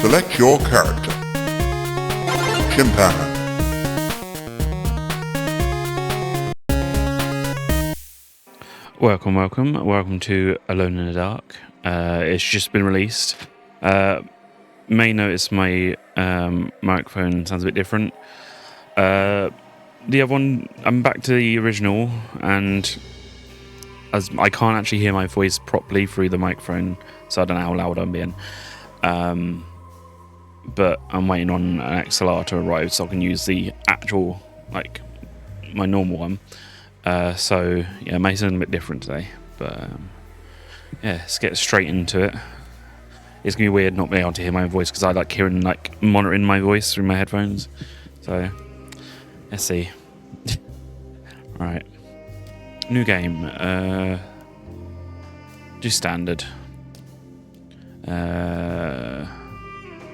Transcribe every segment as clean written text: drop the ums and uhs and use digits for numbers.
Select your character. Chimpan. Welcome to Alone in the Dark. It's just been released. May notice my microphone sounds a bit different. The other one, I'm back to the original, and as I can't actually hear my voice properly through the microphone, so I don't know how loud I'm being. But I'm waiting on an XLR to arrive so I can use the actual, my normal one. So yeah, it may sound a bit different today, but yeah, let's get straight into it. It's gonna be weird not being able to hear my own voice because I like hearing, monitoring my voice through my headphones. So let's see. Right, new game. Do standard.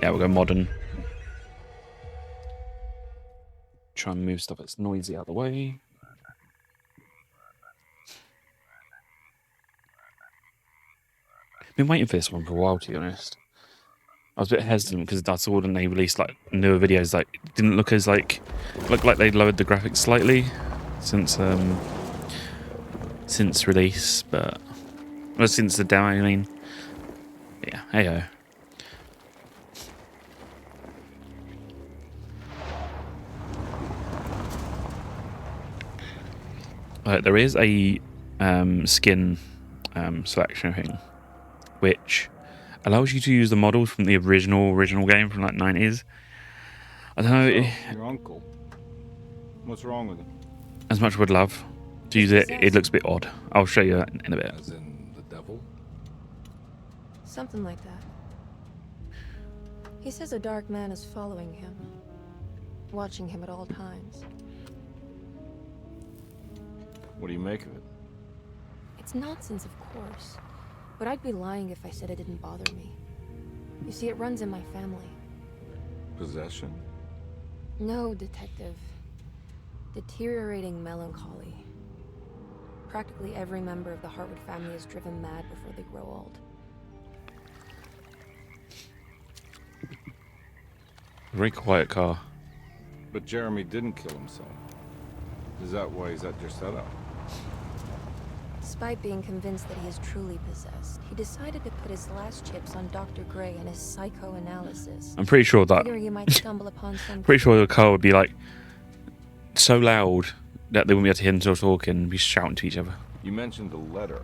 Yeah, we'll go modern. Try and move stuff that's noisy out of the way. Been waiting for this one for a while, to be honest. I was a bit hesitant because I saw when they released newer videos, didn't look as looked like they lowered the graphics slightly since release, but since the demo, I mean. Yeah, hey ho. There is a skin selection thing, which allows you to use the models from the original game from 90s. I don't know. So, your uncle. What's wrong with him? As much as I would love to use it, it looks a bit odd. I'll show you that in a bit. As in the devil? Something like that. He says a dark man is following him, watching him at all times. What do you make of it? It's nonsense, of course, but I'd be lying if I said it didn't bother me. You see, it runs in my family. Possession? No, detective. Deteriorating melancholy. Practically every member of the Hartwood family is driven mad before they grow old. Very quiet car. But Jeremy didn't kill himself. Is that why he's at your setup? Despite being convinced that he is truly possessed, he decided to put his last chips on Dr. Gray and his psychoanalysis. I'm pretty sure that. Figuring he might stumble upon some. Pretty sure the car would be so loud that they wouldn't be able to hear themselves talking and be shouting to each other. You mentioned a letter.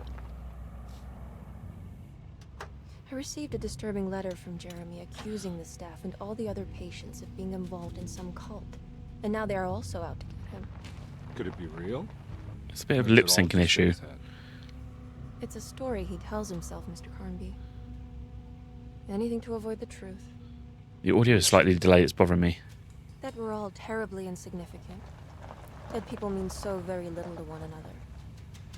I received a disturbing letter from Jeremy accusing the staff and all the other patients of being involved in some cult. And now they are also out to get him. Could it be real? It's a bit of a lip syncing issue. It's a story he tells himself, Mr. Carnby. Anything to avoid the truth. The audio is slightly delayed, it's bothering me. That we're all terribly insignificant. That people mean so very little to one another.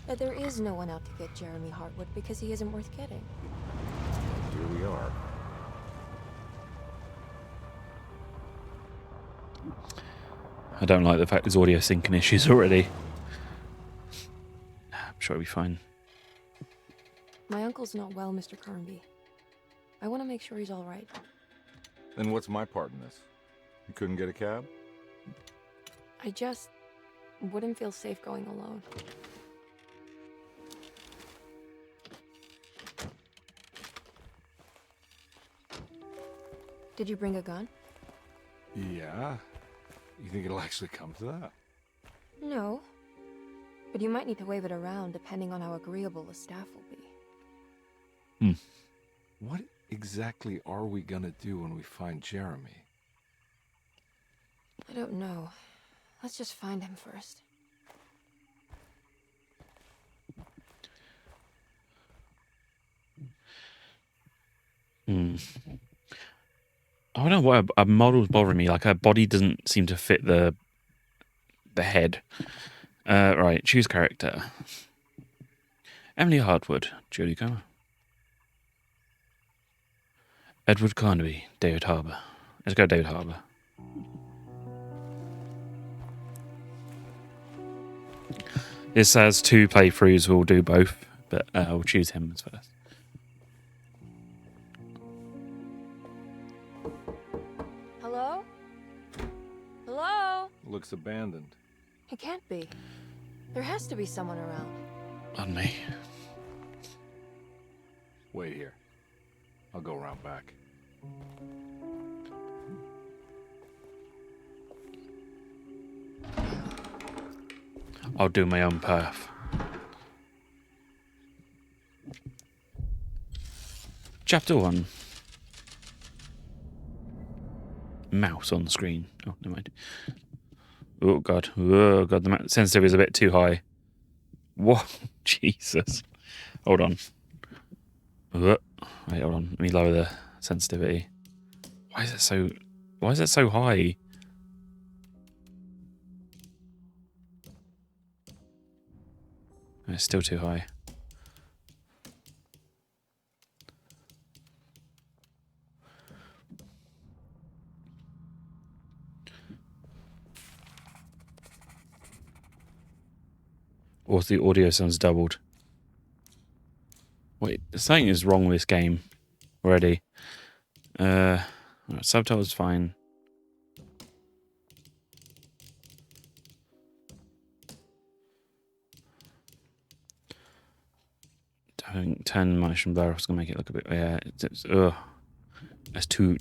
That there is no one out to get Jeremy Hartwood because he isn't worth getting. Here we are. I don't like the fact there's audio syncing issues already. I'm sure it'll be fine. My uncle's not well, Mr. Carnby. I want to make sure he's all right. Then what's my part in this? You couldn't get a cab? I just wouldn't feel safe going alone. Did you bring a gun? Yeah. You think it'll actually come to that? No. But you might need to wave it around depending on how agreeable the staff will be. What exactly are we gonna do when we find Jeremy? I don't know. Let's just find him first. I don't know what a model's bothering me. Her body doesn't seem to fit the head. Right, choose character. Emily Hartwood, Jodie Comer. Edward Carnaby, David Harbour. Let's go David Harbour. This has 2 playthroughs, we'll do both, but we'll choose him as first. looks abandoned. It can't be. There has to be someone around. On me. Wait here. I'll go around back. I'll do my own path. Chapter 1. Mouse on the screen. Oh, never mind. Oh god. Oh god, the sensitivity is a bit too high. What? Jesus. Hold on. Wait, hold on. Let me lower the sensitivity. Why is it so high? It's still too high. Or the audio sounds doubled. Wait, something is wrong with this game already. Right, subtitles fine. Turn motion blur. I was gonna make it look a bit. Yeah, that's too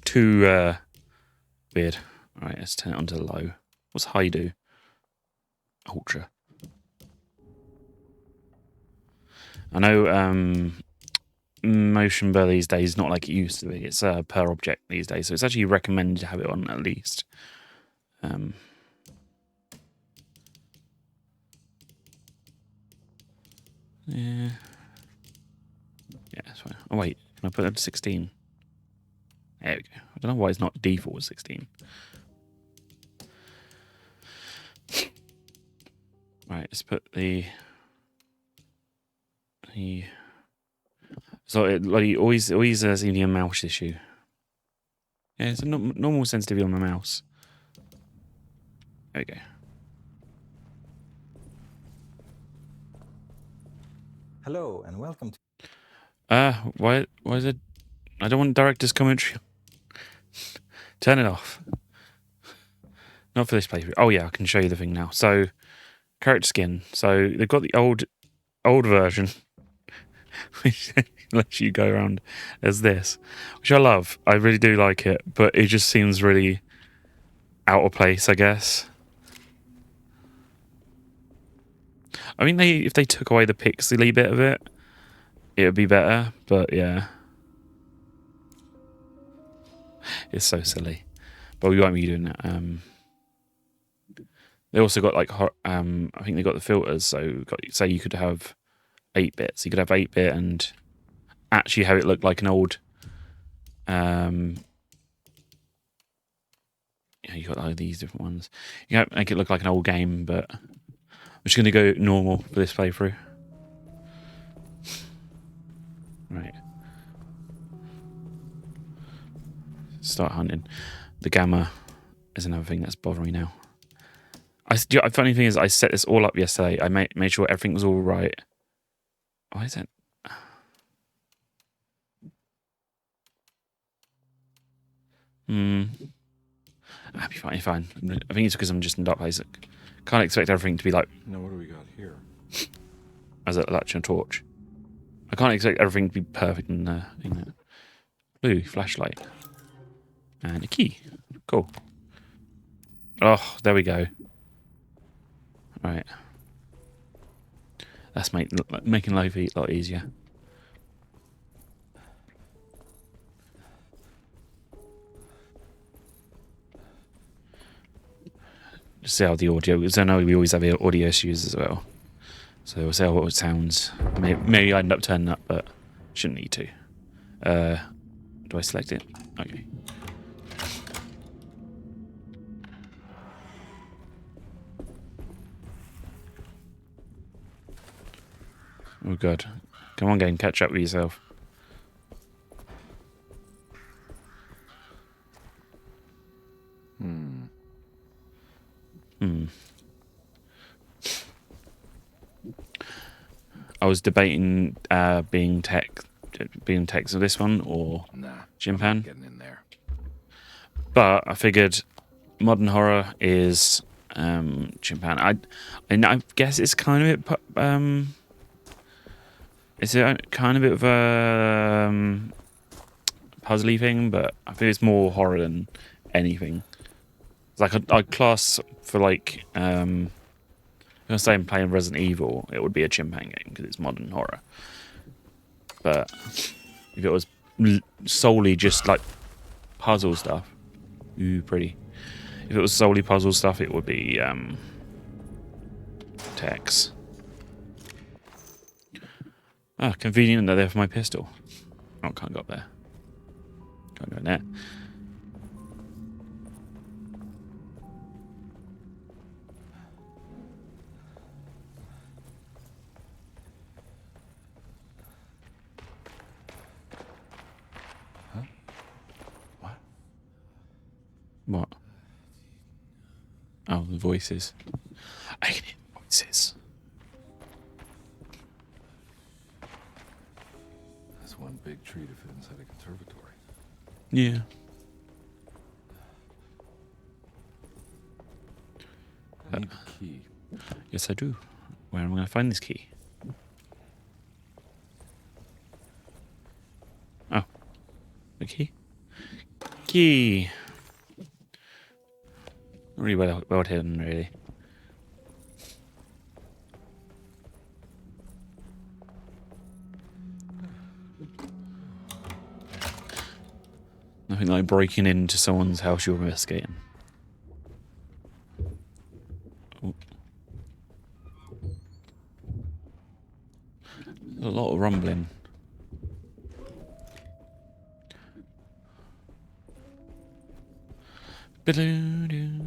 weird. All right, let's turn it onto low. What's high do? Ultra. I know motion blur these days is not like it used to be. It's per object these days, so it's actually recommended to have it on at least. Yeah. Yeah, that's fine. Oh wait, can I put it to 16? There we go. I don't know why it's not default 16. Right, let's put the so it like always seems to be a mouse issue. Yeah, it's a normal sensitivity on my mouse. There we go. Hello and welcome to... Why is it? I don't want director's commentary. Turn it off. Not for this playthrough. Oh yeah, I can show you the thing now. So, character skin. So they've got the old version, which lets you go around as this, which I love. I really do like it, but it just seems really out of place, I guess. I mean, if they took away the pixely bit of it, it would be better, but yeah. It's so silly. But we won't be doing that. They also got like, I think they got the filters, so say you could have 8-bit. So you could have 8-bit and actually have it look like an old, yeah, you got like these different ones. You can make it look like an old game, but I'm just going to go normal for this playthrough. Right. Start hunting. The gamma is another thing that's bothering me now. Funny thing is, I set this all up yesterday. I made sure everything was all right. Why is it? I'll be fine. I think it's because I'm just in dark place. Can't expect everything to be like. Now what do we got here? As a latch and torch. I can't expect everything to be perfect in there. Blue flashlight. And a key. Cool. Oh, there we go. Right. That's making life a lot easier. Just see how the audio, because I know we always have audio issues as well. So we'll see how it sounds. Maybe I end up turning up, but shouldn't need to. Do I select it? Okay. Oh god. Come on, game, catch up with yourself. I was debating being Tex of this one or Jimpan. Getting in there. But I figured modern horror is chimpan. I guess it's kind of it's a kind of bit of a puzzly thing, but I think it's more horror than anything. It's like I'd class for like if I was saying playing Resident Evil, it would be a chimpan game because it's modern horror. But if it was solely just like puzzle stuff, ooh, pretty. If it was solely puzzle stuff, it would be Tex. Ah, convenient that they're for my pistol. Oh, can't go up there. Can't go in there. Huh? What? What? Oh, the voices. I can hear voices. That's one big tree to fit inside a conservatory. Yeah. I need the key. Yes, I do. Where am I going to find this key? Oh. The key? Key. Not really well hidden, really. Nothing like breaking into someone's house you're investigating. Oh. A lot of rumbling. Ba-doo-doo.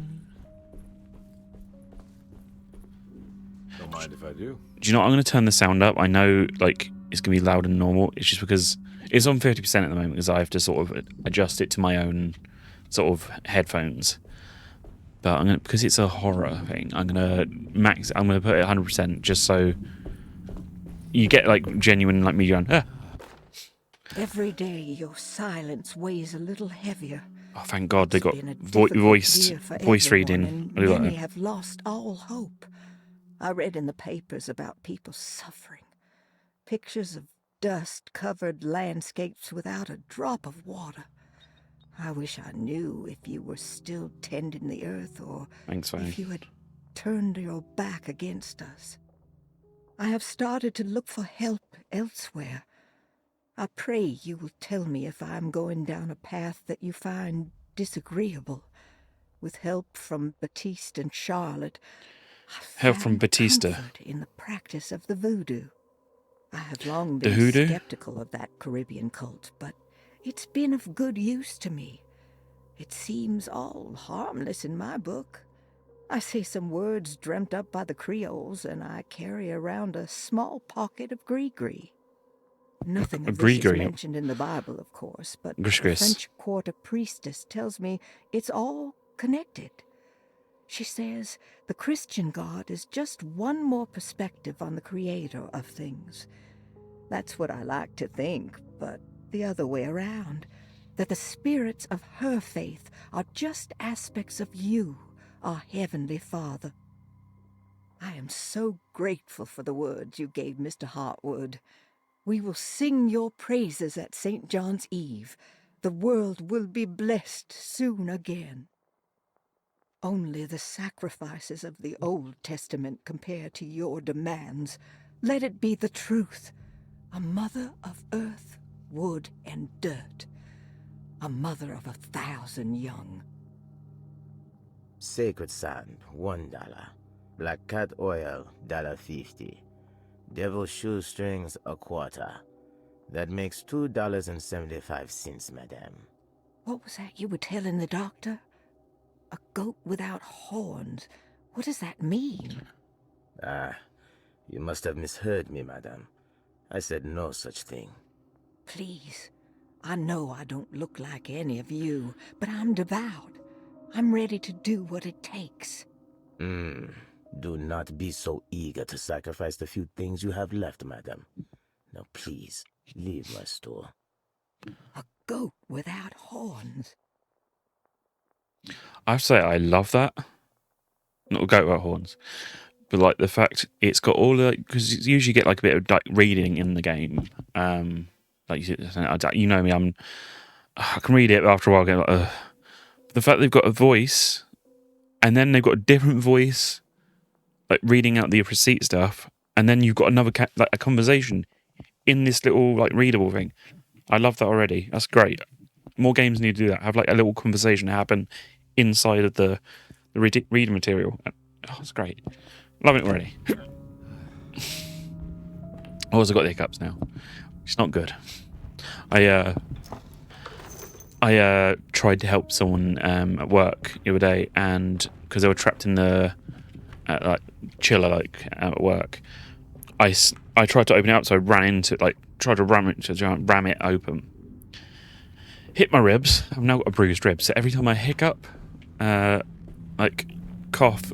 Don't mind if I do. Do you know what? I'm going to turn the sound up. I know, like, it's going to be loud and normal. It's just because it's on 50% at the moment because I have to sort of adjust it to my own sort of headphones. But I'm gonna, because it's a horror thing, I'm going to put it 100% just so you get, like, genuine, like, me going, ah. Every day your silence weighs a little heavier. Oh, thank God they It's got been a difficult voice year for voice everyone, reading. and I do like many that. have lost all hope. I read in the papers about people suffering. Pictures of dust-covered landscapes without a drop of water. I wish I knew if you were still tending the earth or Thanks, Fanny. if you had turned your back against us. I have started to look for help elsewhere. I pray you will tell me if I am going down a path that you find disagreeable. With help from Batiste and Charlotte, I Help from found Batista. comfort in the practice of the voodoo. I have long The been hoodoo? skeptical of that Caribbean cult, but it's been of good use to me. It seems all harmless in my book. I say some words dreamt up by the Creoles, and I carry around a small pocket of gree-gree. Nothing of this is Gree-gree. mentioned in the Bible, of course, but the Gris-gris. French Quarter priestess tells me it's all connected. She says the Christian God is just one more perspective on the creator of things. That's what I like to think, but the other way around, that the spirits of her faith are just aspects of you, our Heavenly Father. I am so grateful for the words you gave Mr. Hartwood. We will sing your praises at St. John's Eve. The world will be blessed soon again. Only the sacrifices of the Old Testament compare to your demands. Let it be the truth. A mother of earth, wood, and dirt. A mother of 1,000 young. Sacred sand, $1. Black cat oil, $1.50. Devil shoestrings, $0.25. That makes $2.75, madame. What was that you were telling the doctor? A goat without horns. What does that mean? Ah, you must have misheard me, madame. I said no such thing. Please, I know I don't look like any of you, but I'm devout. I'm ready to do what it takes. Do not be so eager to sacrifice the few things you have left, madam. Now please, leave my store. A goat without horns. I have to say, I love that. not goat horns, but like the fact it's got all the, because you usually get like a bit of like reading in the game. Like you know me, I can read it, but after a while I get like, ugh. The fact they've got a voice, and then they've got a different voice, like reading out the receipt stuff, and then you've got another like a conversation in this little like readable thing. I love that already. That's great. More games need to do that. Have like a little conversation happen inside of the reading material. Oh, it's great. Loving it already. I also got the hiccups now. It's not good. I tried to help someone at work the other day, and because they were trapped in the like chiller like at work, I tried to open it up, so I ran into it, like tried to ram it open. Hit my ribs. I've now got a bruised rib. So every time I hiccup, like cough,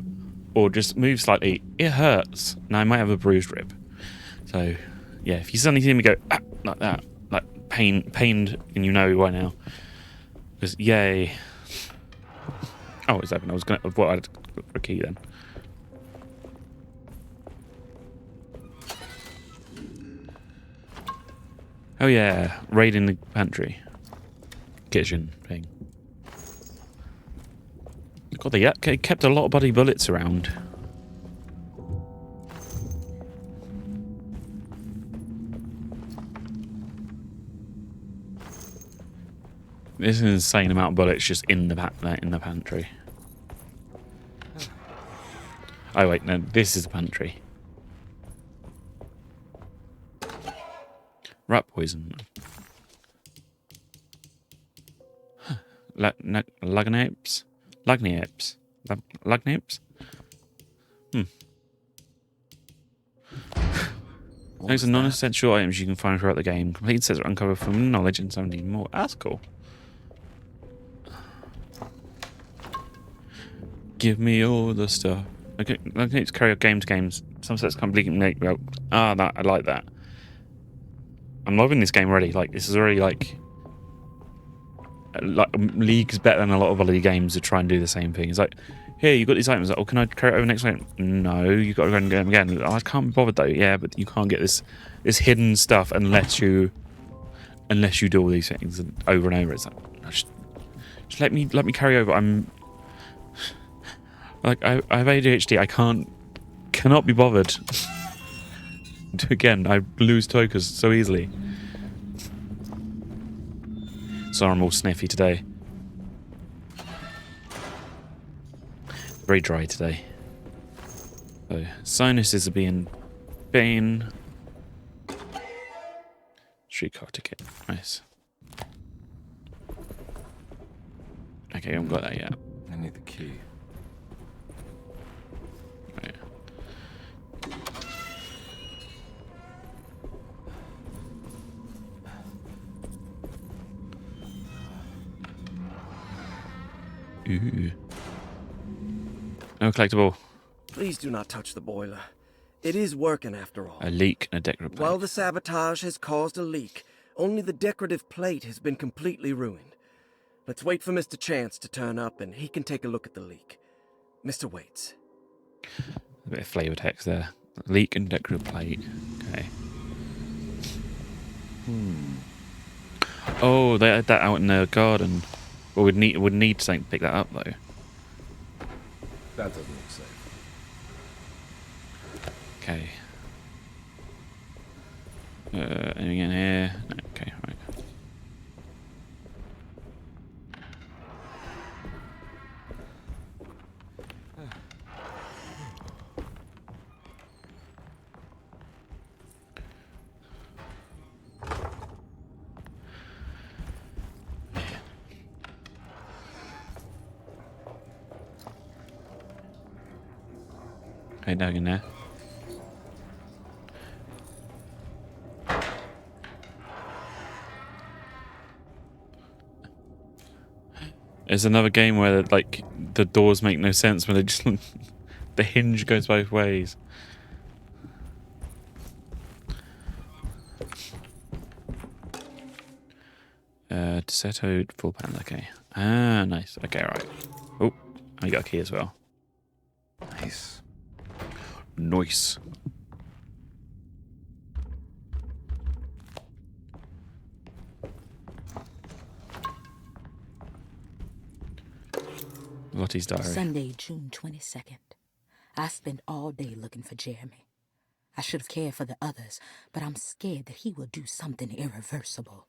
or just move slightly, it hurts. Now I might have a bruised rib. So yeah, if you suddenly see me go like that, like pained, and you know why now. Because yay. Oh, it's open. I had a key then. Oh yeah, raid in the pantry. Kitchen thing. God, they kept a lot of bloody bullets around. There's an insane amount of bullets just in the pantry. Oh wait, no, this is the pantry. Rat poison. Lagniaps? Lagniaps? Lagniaps? Those are non-essential items you can find throughout the game. Complete sets are uncovered from knowledge and 17 more. That's cool. Give me all the stuff. Okay, let's carry on game to games. Some sets completely make me go, that I like that. I'm loving this game already. Like, this is already like League's better than a lot of other games that try and do the same thing. It's like, here, you got these items. Like, oh, can I carry it over next item? No, you got to go and get them again. Oh, I can't be bothered though. Yeah, but you can't get this hidden stuff unless you do all these things over and over. It's like, just let me carry over. I'm like, I have ADHD. I cannot be bothered. Again, I lose focus so easily. Sorry, I'm all sniffy today. Very dry today. So, sinuses are being bane. Streetcar ticket. Nice. Okay, I haven't got that yet. I need the key. Right. Ooh. No collectible. Please do not touch the boiler. It is working after all. A leak and a decorative plate. While the sabotage has caused a leak, only the decorative plate has been completely ruined. Let's wait for Mr. Chance to turn up and he can take a look at the leak. Mr. Waits. A bit of flavor text there. Leak and decorative plate. Okay. Oh, they had that out in the garden. Well, would need something to pick that up though. That doesn't look safe. Okay. Anything in here? No, okay, right. Okay, down in there. There's another game where like the doors make no sense when they just the hinge goes both ways. Desetto full pan. Okay. Ah, nice. Okay, right. Oh, I got a key as well. Nice. Lottie's diary. Sunday, June 22nd. I spent all day looking for Jeremy. I should have cared for the others, but I'm scared that he will do something irreversible.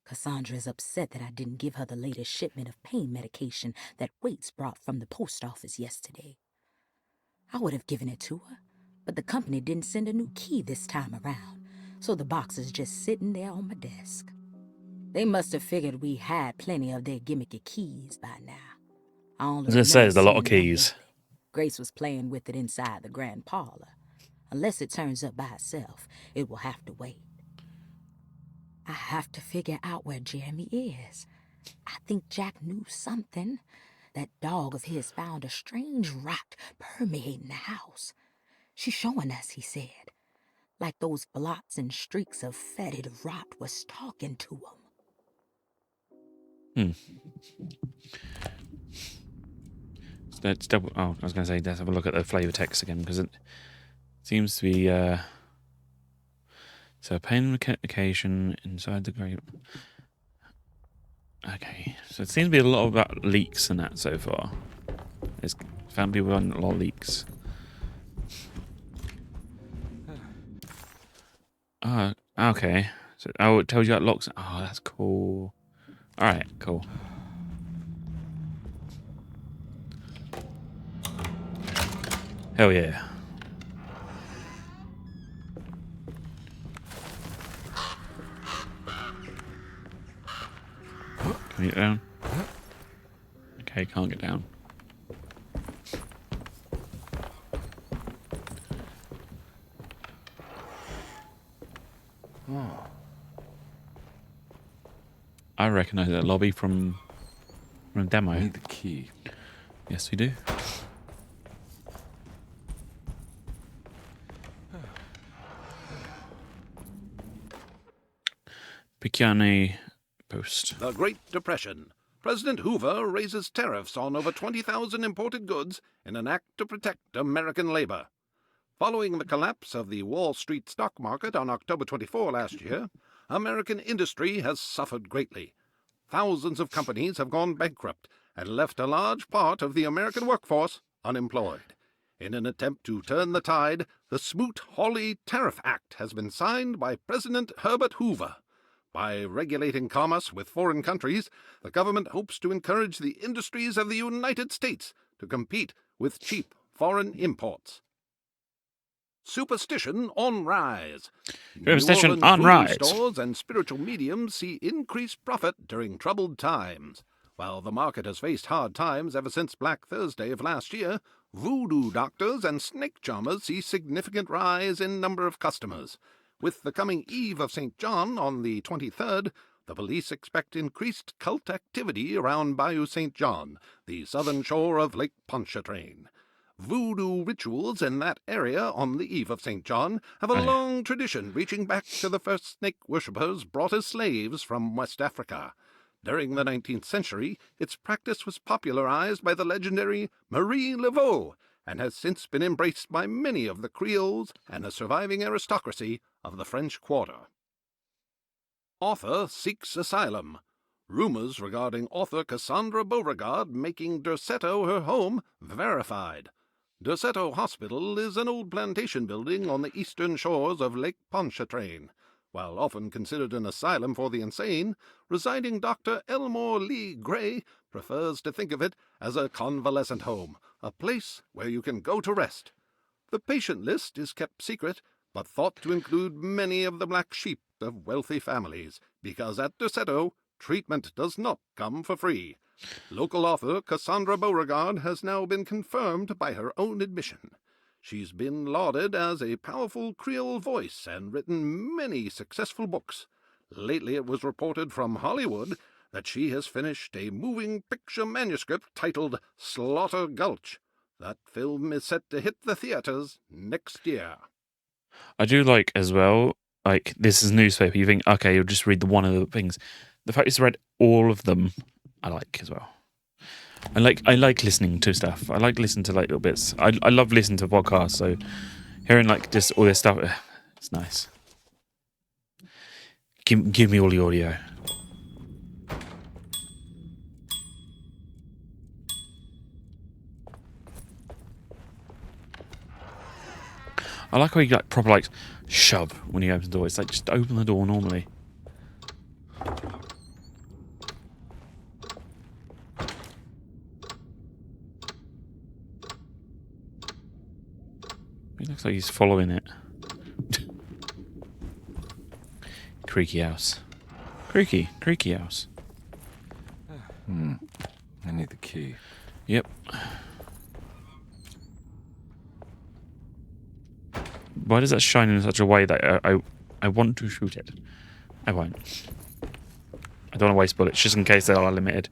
Cassandra is upset that I didn't give her the latest shipment of pain medication that Waits brought from the post office yesterday. I would have given it to her, but the company didn't send a new key this time around, so the box is just sitting there on my desk. They must have figured we had plenty of their gimmicky keys by now. I only As it says, a lot of remember seeing one keys. lately. Grace was playing with it inside the grand parlor. Unless it turns up by itself, it will have to wait. I have to figure out where Jeremy is. I think Jack knew something. That dog of his found a strange rot permeating the house. She's showing us, he said. Like those blots and streaks of fetid rot was talking to him. Let's double. Oh, I was going to say, let's have a look at the flavor text again because it seems to be. So pain medication inside the grape. Okay, so it seems to be a lot about leaks and that so far. There's found people on a lot of leaks. Oh, okay. So it tells you that locks. Oh, that's cool. All right, cool. Hell yeah. Can we get down? Okay, can't get down. I recognise that lobby from a demo. I need the key. Yes, we do. Picciani Post. The Great Depression. President Hoover raises tariffs on over 20,000 imported goods in an act to protect American labor. Following the collapse of the Wall Street stock market on October 24 last year, American industry has suffered greatly. Thousands of companies have gone bankrupt and left a large part of the American workforce unemployed. In an attempt to turn the tide, the Smoot-Hawley Tariff Act has been signed by President Herbert Hoover. By regulating commerce with foreign countries, the government hopes to encourage the industries of the United States to compete with cheap foreign imports. Superstition on rise. Superstition New Orleans on voodoo rise. Stores and spiritual mediums see increased profit during troubled times. While the market has faced hard times ever since Black Thursday of last year, voodoo doctors and snake charmers see significant rise in number of customers. With the coming eve of St. John on the 23rd, the police expect increased cult activity around Bayou St. John, the southern shore of Lake Pontchartrain. Voodoo rituals in that area on the eve of St. John have a long tradition reaching back to the first snake worshippers brought as slaves from West Africa. During the 19th century, its practice was popularized by the legendary Marie Laveau and has since been embraced by many of the Creoles and the surviving aristocracy of the French Quarter. Author seeks asylum. Rumors regarding author Cassandra Beauregard making Derceto her home verified. Derceto Hospital is an old plantation building on the eastern shores of Lake Pontchartrain. While often considered an asylum for the insane, residing Dr. Elmore Lee Gray prefers to think of it as a convalescent home, a place where you can go to rest. The patient list is kept secret, but thought to include many of the black sheep of wealthy families, because at Derceto, treatment does not come for free. Local author Cassandra Beauregard has now been confirmed by her own admission. She's been lauded as a powerful Creole voice and written many successful books. Lately it was reported from Hollywood that she has finished a moving picture manuscript titled Slaughter Gulch. That film is set to hit the theaters next year. I do like as well, like this is newspaper. You think, okay, you'll just read the one of the things. The fact it's read all of them, I like as well. I like listening to stuff. I like listening to like little bits. I love listening to podcasts. So hearing like just all this stuff, it's nice. Give me all the audio. I like how you like proper like shove when you open the door. It's like just open the door normally. It looks like he's following it. Creaky house. Creaky house. I need the key. Yep. Why does that shine in such a way that I want to shoot it? I won't. I don't want to waste bullets just in case they are limited.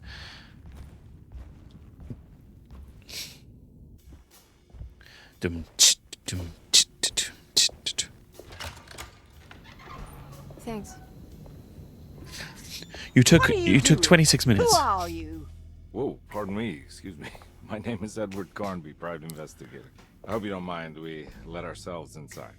Thanks. You took 26 minutes. Who are you? Whoa, pardon me, excuse me. My name is Edward Carnby, private investigator. I hope you don't mind we let ourselves inside.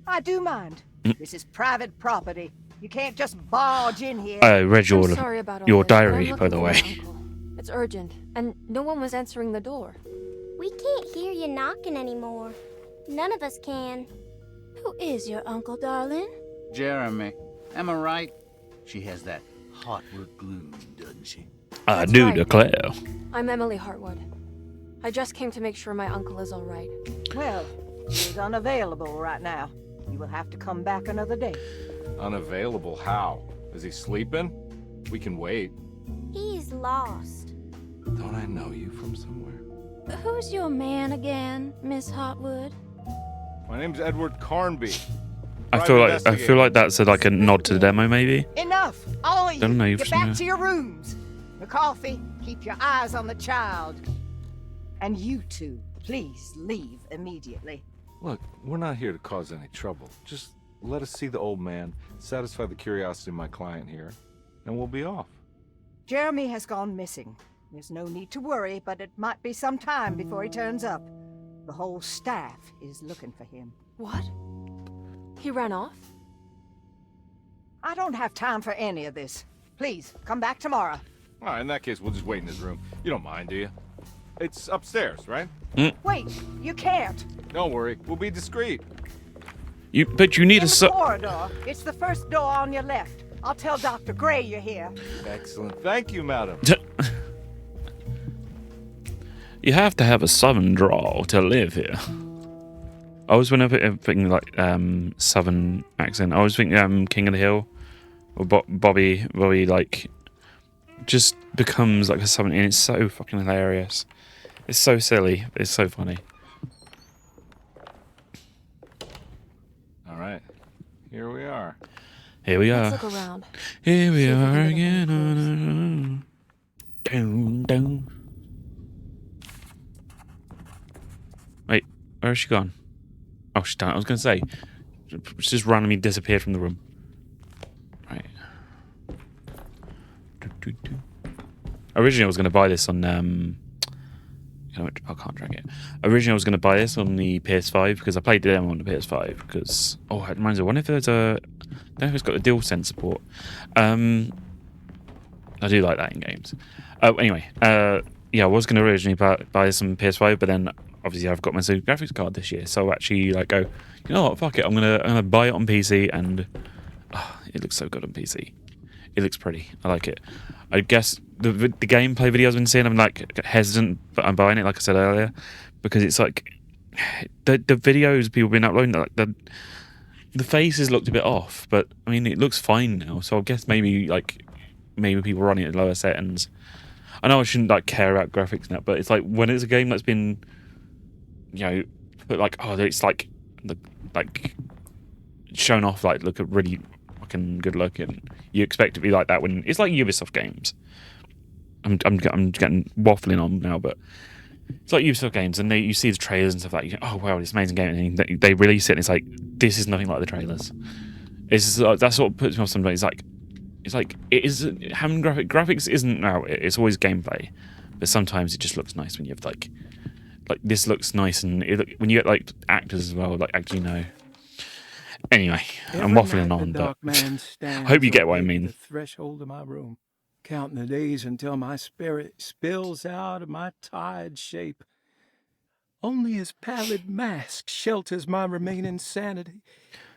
I do mind. This is private property. You can't just barge in here. I read I'm sorry about all your this, but I'm diary, by looking the for way. my uncle. It's urgent, and no one was answering the door. We can't hear you knocking anymore. None of us can. Who is your uncle, darling? Jeremy. Am I right? She has that Hartwood gloom, doesn't she? I That's do right. declare. I'm Emily Hartwood. I just came to make sure my uncle is all right. Well, he's unavailable right now. You will have to come back another day. Unavailable how? Is he sleeping? We can wait. He's lost. Don't I know you from somewhere? Who's your man again, Miss Hartwood? My name's Edward Carnby. I feel like that's like a nod to the demo, maybe. Enough! All of you! Don't know Get if back you- to your rooms! McCarthy, keep your eyes on the child. And you two, please leave immediately. Look, we're not here to cause any trouble. Just let us see the old man, satisfy the curiosity of my client here, and we'll be off. Jeremy has gone missing. There's no need to worry, but it might be some time before he turns up. The whole staff is looking for him. What? He ran off? I don't have time for any of this. Please, come back tomorrow. All right, in that case, we'll just wait in his room. You don't mind, do you? It's upstairs, right? Wait, you can't. Don't worry, we'll be discreet. But you need In a the corridor. It's the first door on your left. I'll tell Dr. Gray you're here. Excellent. Thank you, madam. You have to have a southern drawl to live here. I was thinking like southern accent. I was thinking King of the Hill, or Bobby like just becomes like a southern, and it's so fucking hilarious. It's so silly. It's so funny. All right, here we are. Here we are. Let's look around. Here we See if we are can get again anything on our own. Down, down. Wait, where has she gone? Oh, she's done. I was going to say, she just randomly disappeared from the room. Right. Originally, I was going to buy this on. I can't drag it. Originally, I was going to buy this on the PS5 because I played the demo on the PS5. Because it reminds me. I wonder if there's a. I don't know if it's got the DualSense support. I do like that in games. Anyway, yeah, I was going to originally buy some PS5, but then obviously I've got my new graphics card this year, so I actually like go, you know what, fuck it, I'm gonna buy it on PC, and it looks so good on PC. It looks pretty. I like it. I guess the gameplay videos I've been seeing, I'm like hesitant, but I'm buying it, like I said earlier, because it's like the videos people have been uploading, like the faces looked a bit off, but I mean it looks fine now. So I guess maybe people running it at lower settings. I know I shouldn't like care about graphics now, but it's like when it's a game that's been, you know, put like it's like shown off like look at really fucking good looking. You expect it to be like that when it's like Ubisoft games. I'm getting waffling on now, but it's like Ubisoft games, and you see the trailers and stuff like, oh wow, this amazing game, and they release it, and it's like this is nothing like the trailers. That's what puts me off sometimes. It's like it is having graphics isn't now. It's always gameplay, But sometimes it just looks nice when you have like this looks nice, and when you get like actors as well, like actually know. Anyway, I'm waffling on, but I hope you get what I mean. The threshold of my room, counting the days until my spirit spills out of my tired shape. Only his pallid mask shelters my remaining sanity.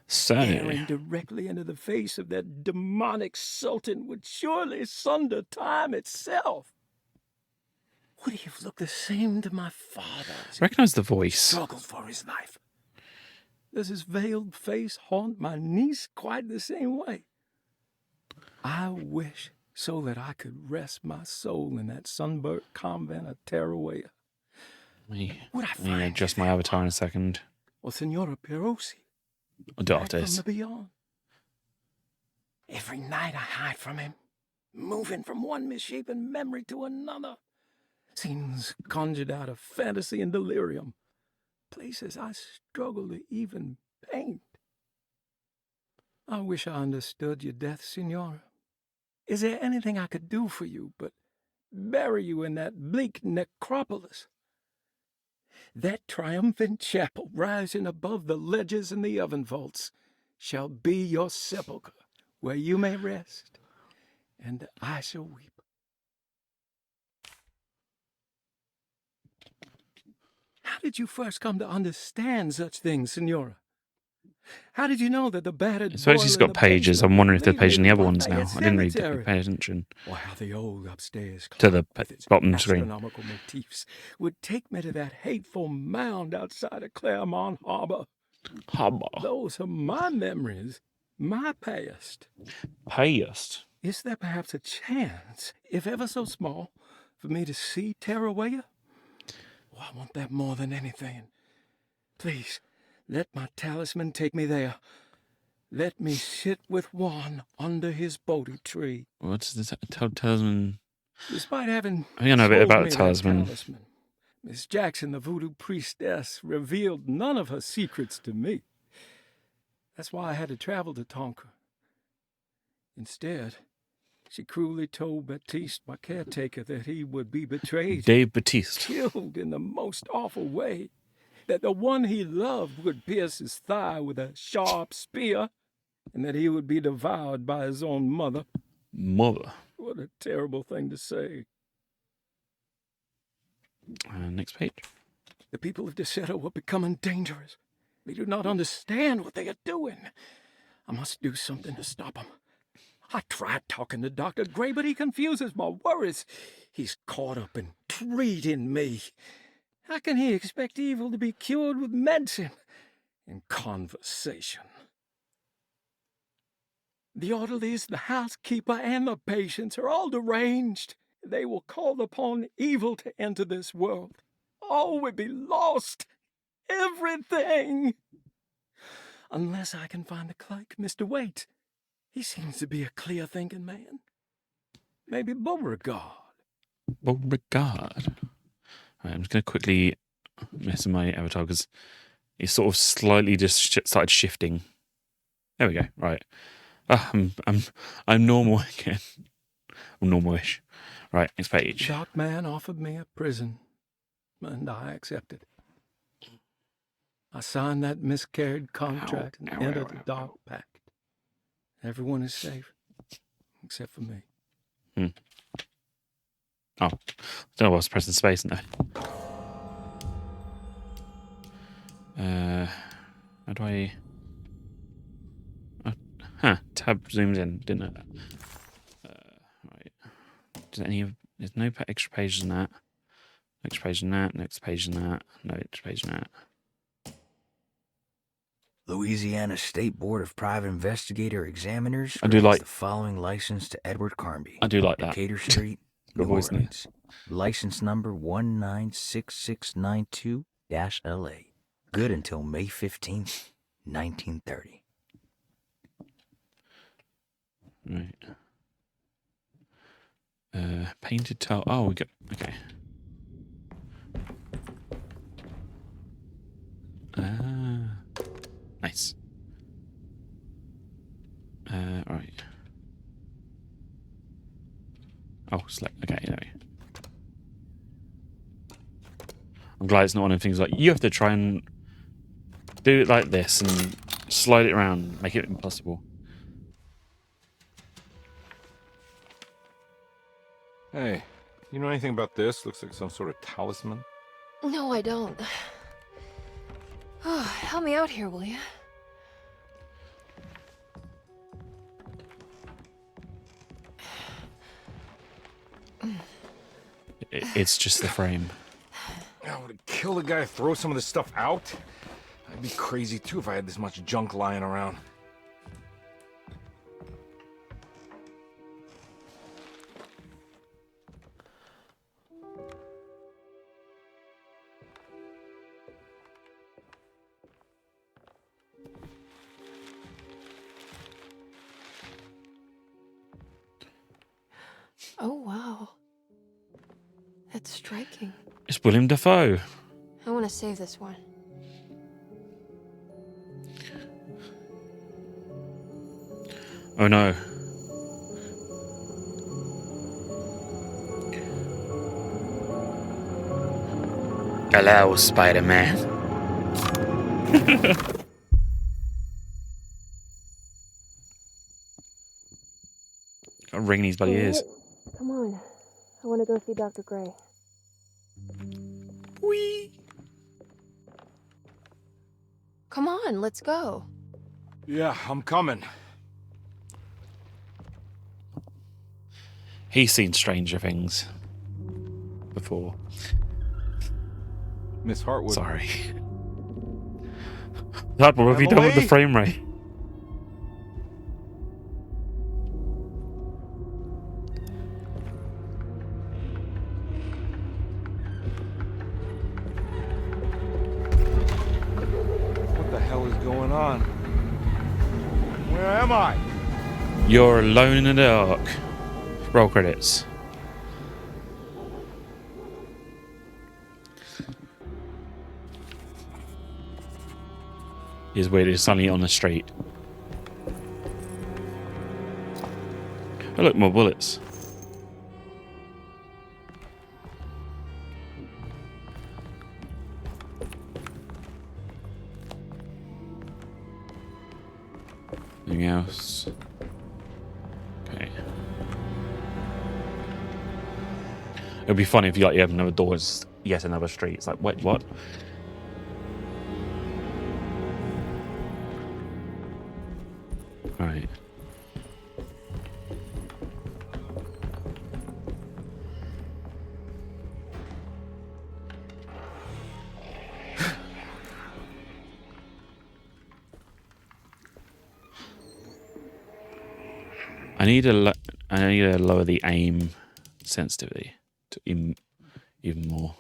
Staring directly into the face of that demonic sultan would surely sunder time itself. Would he have looked the same to my father? Recognize the voice. Struggled for his life. Does his veiled face haunt my niece quite the same way? I wish so that I could rest my soul in that sunburnt convent of Tarawea. Would I adjust my avatar in a second? Or Senora Perosi. Or daughters. From the beyond. Every night I hide from him, moving from one misshapen memory to another. Scenes conjured out of fantasy and delirium. Places I struggle to even paint. I wish I understood your death, Senora. Is there anything I could do for you but bury you in that bleak necropolis? That triumphant chapel rising above the ledges and the oven vaults shall be your sepulchre, where you may rest, and I shall weep. How did you first come to understand such things, Senora? How did you know that the battered So it's just got pages. I'm wondering if they're paging the other ones now. I didn't really pay attention the old upstairs to the bottom screen. Astronomical motifs would take me to that hateful mound outside of Claremont Harbor. Those are my memories, my past. Past? Is there perhaps a chance, if ever so small, for me to see Tarawea? Oh, I want that more than anything. Please, let my talisman take me there. Let me sit with Juan under his Bodhi tree. What's the talisman? Despite having I know a bit about the talisman. Miss Jackson, the voodoo priestess, revealed none of her secrets to me. That's why I had to travel to Tonka. Instead, she cruelly told Baptiste, my caretaker, that he would be betrayed. Dave Baptiste. Killed in the most awful way. That the one he loved would pierce his thigh with a sharp spear, and that he would be devoured by his own mother. Mother? What a terrible thing to say. Next page. The people of Deseto were becoming dangerous. They do not understand what they are doing. I must do something to stop them. I tried talking to Dr. Gray, but he confuses my worries. He's caught up in treating me. How can he expect evil to be cured with medicine and conversation? The orderlies, the housekeeper, and the patients are all deranged. They will call upon evil to enter this world. All will be lost. Everything. Unless I can find the clerk, Mr. Waite. He seems to be a clear-thinking man. Maybe Beauregard. Beauregard. Right, I'm just going to quickly mess with my avatar because it's sort of slightly just started shifting. There we go. Right. I'm normal again. I'm normal-ish. Right, next page. The dark man offered me a prison, and I accepted. I signed that miscarried contract and entered the dark pact. Everyone is safe, except for me. Oh, I don't know why I was pressing space in there. How do I... tab zooms in, didn't know that. Right. There's no extra pages in that. Next page in that, next page in that, no extra page in that. Louisiana State Board of Private Investigator Examiners I do like the following license to Edward Carnby. I do like that. Decatur Street, New Orleans. License number 196692-LA. Good until May 15th, 1930. Right. Painted tile. Oh, we got... Okay. Nice. Right. Oh, select. Okay, there we go. I'm glad it's not one of them things like you have to try and do it like this and slide it around, make it impossible. Hey, you know anything about this? Looks like some sort of talisman. No, I don't. Oh, help me out here, will you? It's just the frame. I would kill the guy to throw some of this stuff out. I'd be crazy too if I had this much junk lying around. Oh, wow. That's striking. It's William Dafoe. I want to save this one. Oh no. Hello, Spider-Man. Got ring in his bloody ears. Come on. I want to go see Dr. Gray. Whee! Come on, let's go. Yeah, I'm coming. He's seen stranger things before. Miss Hartwood. Sorry. Dad, what have you done with the frame rate? What the hell is going on? Where am I? You're alone in the dark. Roll credits. Is weird, it's suddenly on the street. Oh look, more bullets. Anything else? Okay. It'd be funny if you have another door, it's yet another street. It's like, wait, what? Right. I need to lower the aim sensitivity to even more.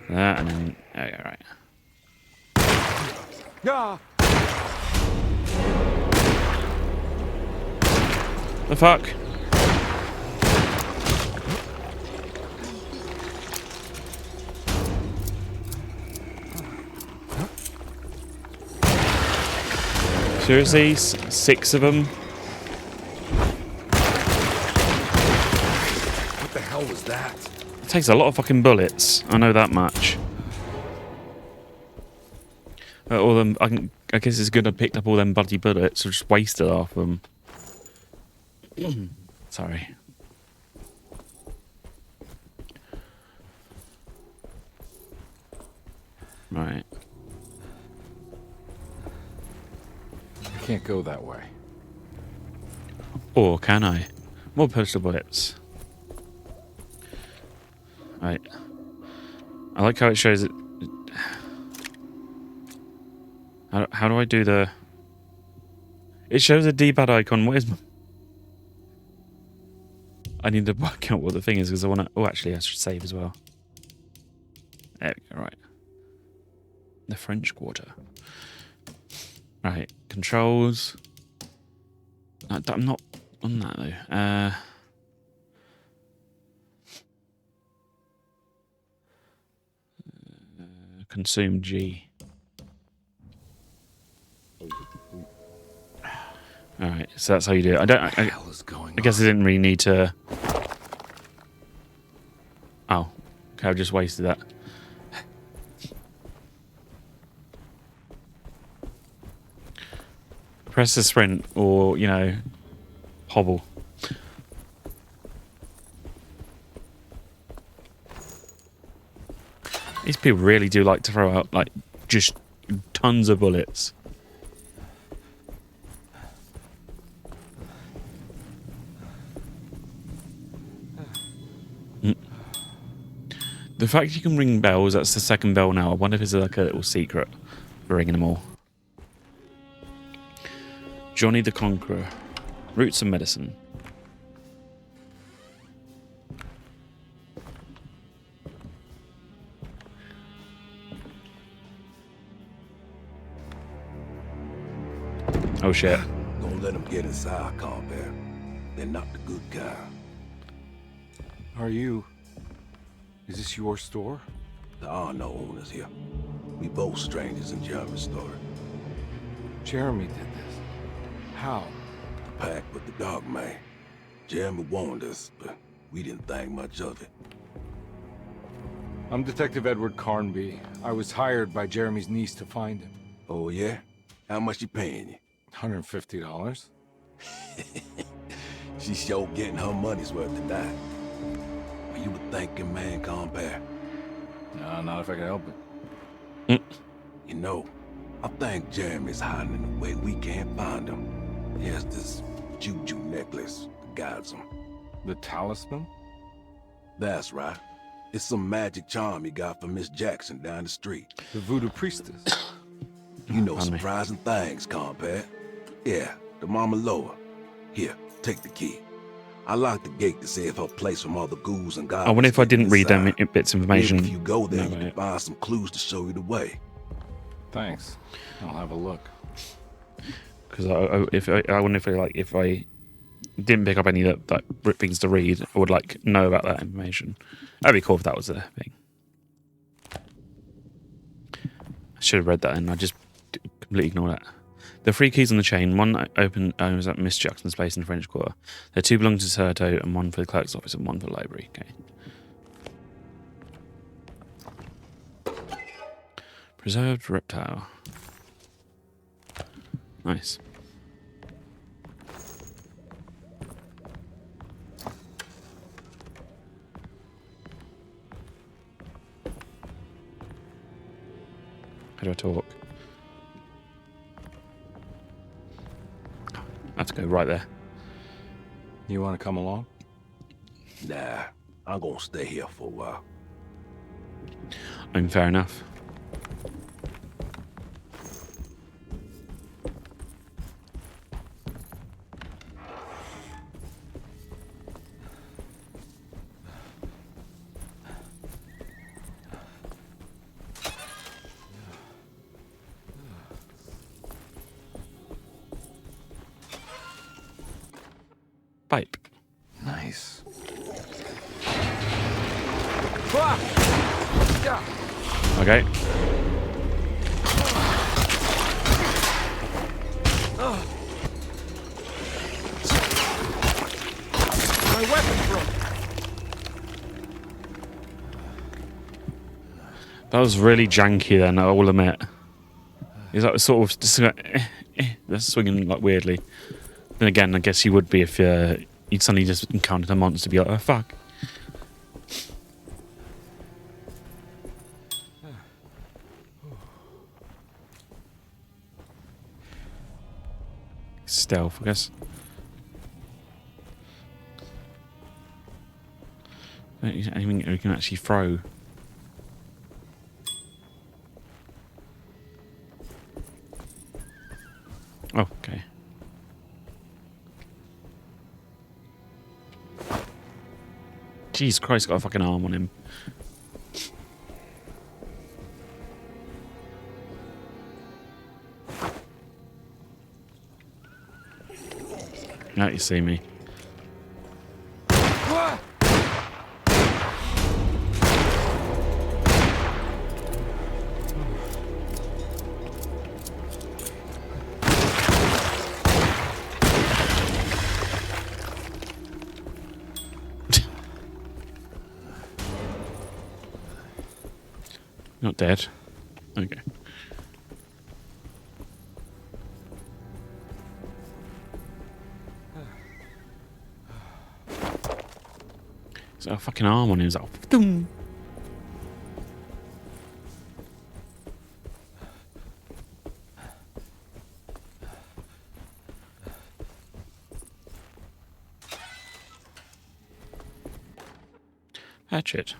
That and then okay, right. Yeah. The fuck? Seriously? 6 of them? What the hell was that? It takes a lot of fucking bullets. I know that much. All them. I guess it's good I picked up all them bloody bullets. I just wasted half of them. Sorry. Right. I can't go that way. Or can I? More postal bullets. Right. I like how it shows it. How do I do the... It shows a D-pad icon. What is... I need to work out what the thing is because I want to... Oh, actually, I should save as well. There we go, right. The French Quarter. Right, controls. I'm not on that, though. Consume G. Alright, so that's how you do it. I guess I didn't really need to... Oh, Okay, I've just wasted that. Press the sprint or, you know, hobble. These people really do like to throw out, like, just tons of bullets. The fact you can ring bells, that's the second bell now. I wonder if it's like a little secret for ringing them all. Johnny the Conqueror. Roots of medicine. Oh shit. Don't let them get inside, combat. They're not the good kind. Are you... Is this your store? There are no owners here. We both strangers in Jeremy's story. Jeremy did this. How? The pact with the dog man. Jeremy warned us, but we didn't think much of it. I'm Detective Edward Carnby. I was hired by Jeremy's niece to find him. Oh, yeah? How much she paying you? $150. She's sure getting her money's worth tonight. Were you a thinking man, compare? Nah, not if I can help it. You know, I think Jeremy's hiding in a way we can't find him. He has this juju necklace that guides him. The talisman? That's right. It's some magic charm he got from Miss Jackson down the street. The voodoo priestess. You know surprising things, compare. Yeah, the Mama Loa. Here, take the key. I locked the gate to save her place from all the ghouls and goblins. I wonder if I didn't read them bits of information. Maybe if you go there, you can find some clues to show you the way. Thanks. I'll have a look. Because I wonder if I didn't pick up any that things to read, I would like know about that information. That'd be cool if that was a thing. I should have read that and I just completely ignored that. There are 3 keys on the chain. One opens up Miss Jackson's place in the French Quarter. There are 2 belong to Serto and 1 for the clerk's office and 1 for the library. Okay. Preserved reptile. Nice. How do I talk? I have to go right there. You want to come along? Nah, I'm gonna stay here for a while. Fair enough. Pipe. Nice. Okay. My weapon broke. That was really janky then, I will admit. Is that sort of just that's swinging like weirdly. Then again, I guess you would be if you'd suddenly just encountered a monster, be like, oh fuck. Stealth, I guess. Anything we can actually throw. Oh, okay. Jesus Christ, got a fucking arm on him. Now you see me. Not dead. Okay. He's got a fucking arm on him. He's like, boom. Hatchet.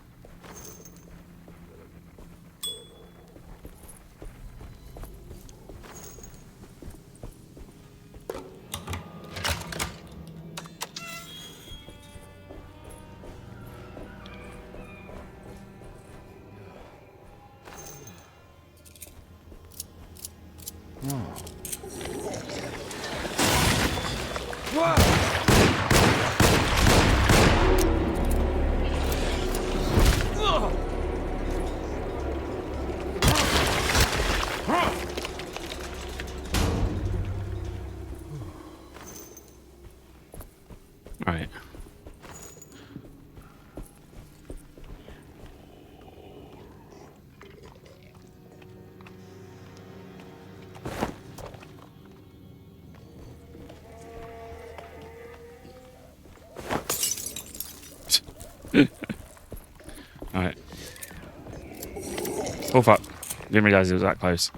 Right. Alright. Oh fuck. Didn't realise it was that close.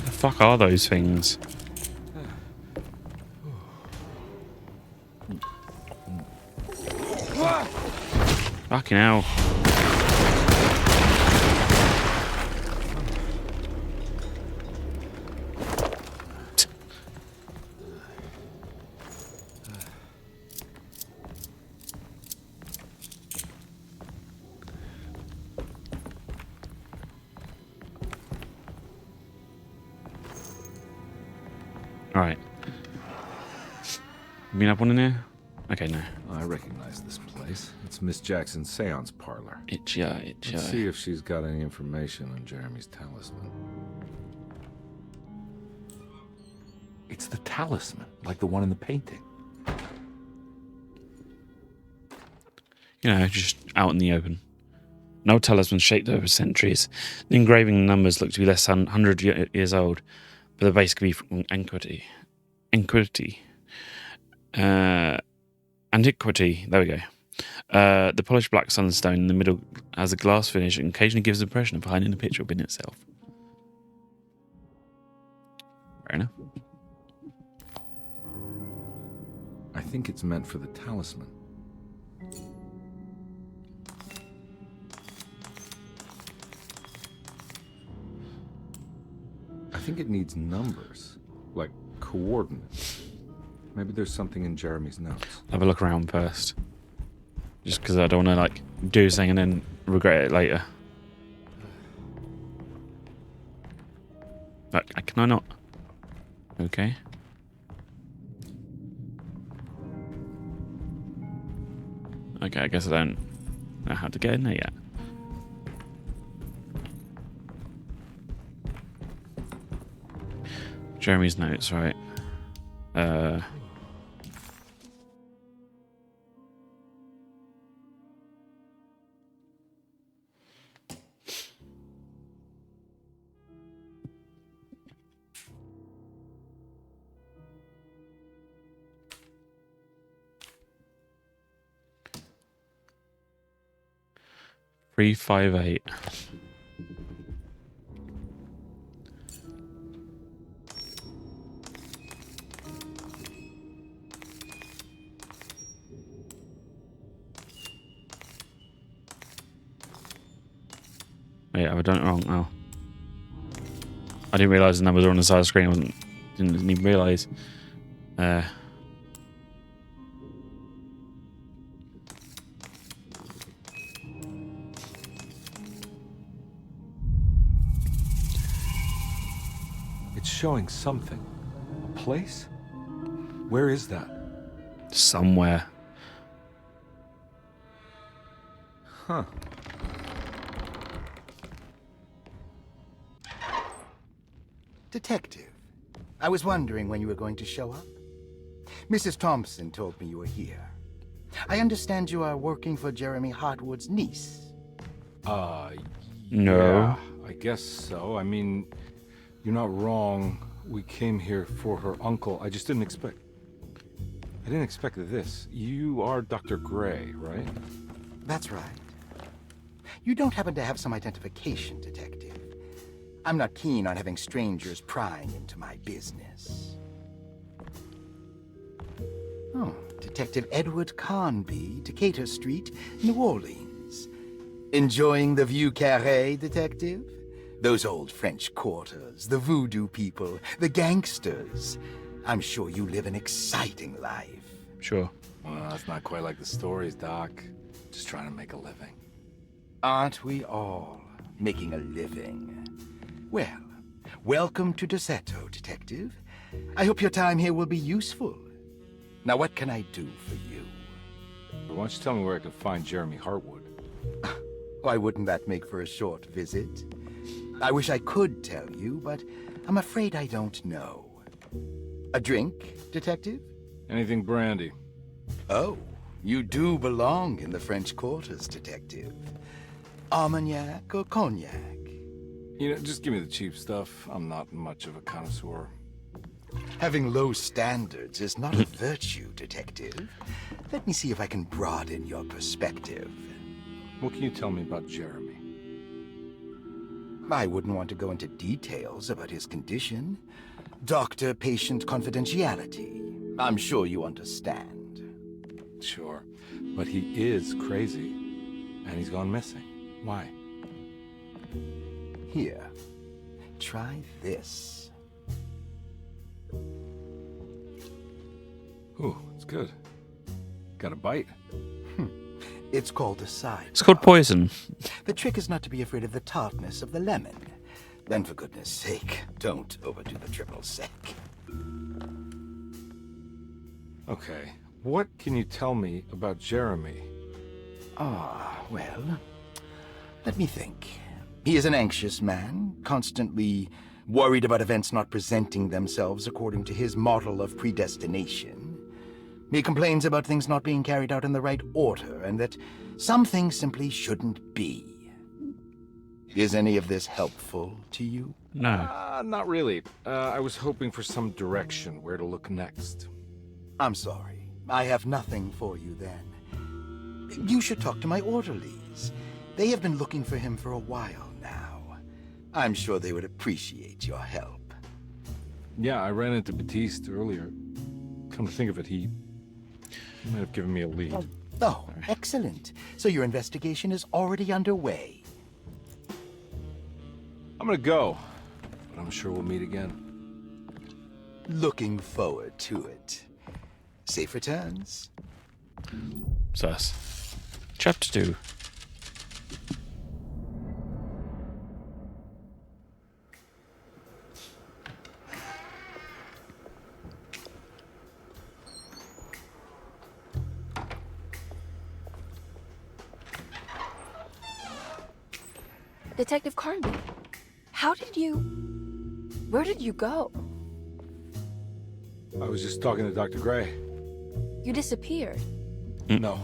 The fuck are those things? Fucking hell. Alright. You been up one in there? Okay, no. I recognize this place. It's Miss Jackson's seance parlor. Itchy. Let's see if she's got any information on Jeremy's talisman. It's the talisman, like the one in the painting. You know, just out in the open. An old talisman shaped over centuries. The engraving numbers look to be less than 100 years old, but the base could be from antiquity. Antiquity. There we go. The polished black sunstone in the middle has a glass finish and occasionally gives the impression of hiding the picture within itself. Fair enough. I think it's meant for the talisman. I think it needs numbers, like coordinates. Maybe there's something in Jeremy's notes. Have a look around first. Just because I don't want to, like, do something and then regret it later. Can I not? Okay. Okay, I guess I don't know how to get in there yet. Jeremy's notes, right? 358. Yeah, I've done it wrong now. I didn't realise the numbers were on the side of the screen. I didn't even realise. It's showing something. A place? Where is that? Somewhere. Huh. Detective, I was wondering when you were going to show up. Mrs. Thompson told me you were here. I understand you are working for Jeremy Hartwood's niece. No. Yeah, I guess so. I mean, you're not wrong. We came here for her uncle. I just didn't expect... I didn't expect this. You are Dr. Gray, right? That's right. You don't happen to have some identification, Detective. I'm not keen on having strangers prying into my business. Oh, Detective Edward Carnby, Decatur Street, New Orleans. Enjoying the Vieux Carré, Detective? Those old French quarters, the voodoo people, the gangsters. I'm sure you live an exciting life. Sure. Well, it's not quite like the stories, Doc. Just trying to make a living. Aren't we all making a living? Well, welcome to Deseto, Detective. I hope your time here will be useful. Now, what can I do for you? Why don't you tell me where I can find Jeremy Hartwood? Why wouldn't that make for a short visit? I wish I could tell you, but I'm afraid I don't know. A drink, Detective? Anything brandy. Oh, you do belong in the French quarters, Detective. Armagnac or cognac? You know, just give me the cheap stuff. I'm not much of a connoisseur. Having low standards is not a virtue, Detective. Let me see if I can broaden your perspective. What can you tell me about Jeremy? I wouldn't want to go into details about his condition. Doctor-patient confidentiality. I'm sure you understand. Sure, but he is crazy, and he's gone missing. Why? Here, try this. Ooh, it's good. Got a bite? It's called a side. It's called poison. The trick is not to be afraid of the tartness of the lemon. Then, for goodness sake, don't overdo the triple sec. Okay, what can you tell me about Jeremy? Well, let me think. He is an anxious man, constantly worried about events not presenting themselves according to his model of predestination. He complains about things not being carried out in the right order, and that some things simply shouldn't be. Is any of this helpful to you? No. Not really. I was hoping for some direction where to look next. I'm sorry. I have nothing for you then. You should talk to my orderlies. They have been looking for him for a while now. I'm sure they would appreciate your help. Yeah, I ran into Batiste earlier. Come to think of it, he might have given me a lead. Oh, excellent. So your investigation is already underway. I'm gonna go, but I'm sure we'll meet again. Looking forward to it. Safe returns. Sus. Chapter 2. Detective Carnby, where did you go? I was just talking to Dr. Gray. You disappeared. No,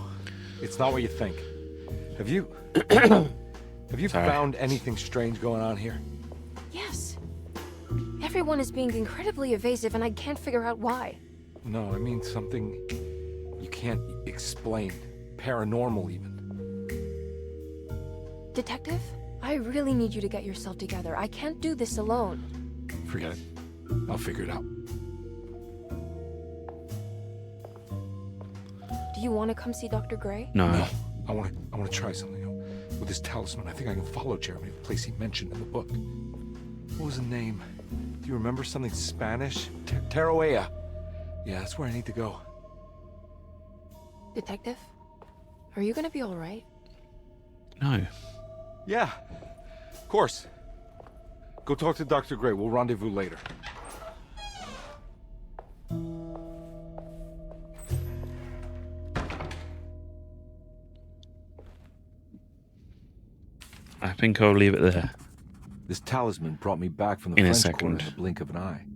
it's not what you think. Have you found anything strange going on here? Yes. Everyone is being incredibly evasive, and I can't figure out why. No, I mean something you can't explain. Paranormal, even. Detective, I really need you to get yourself together. I can't do this alone. Forget it. I'll figure it out. Do you want to come see Dr. Gray? No. I want to try something. With this talisman, I think I can follow Jeremy to the place he mentioned in the book. What was the name? Do you remember something Spanish? Tarawea. Yeah, that's where I need to go. Detective, are you gonna be all right? No. Yeah, of course. Go talk to Dr. Gray. We'll rendezvous later. I think I'll leave it there. This talisman brought me back from the In a French court in second. the blink of an eye.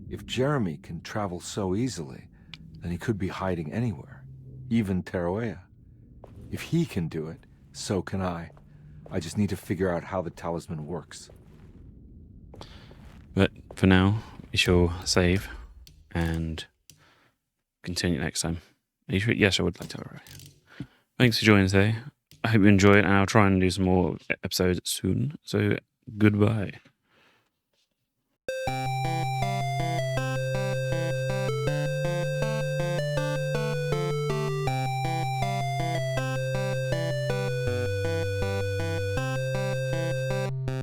If Jeremy can travel so easily, then he could be hiding anywhere, even Teroea. If he can do it, so can I. I just need to figure out how the talisman works. But for now, we shall save and continue next time. Are you sure? Yes, I would like to. Alright. Thanks for joining today. I hope you enjoyed, and I'll try and do some more episodes soon. So, goodbye.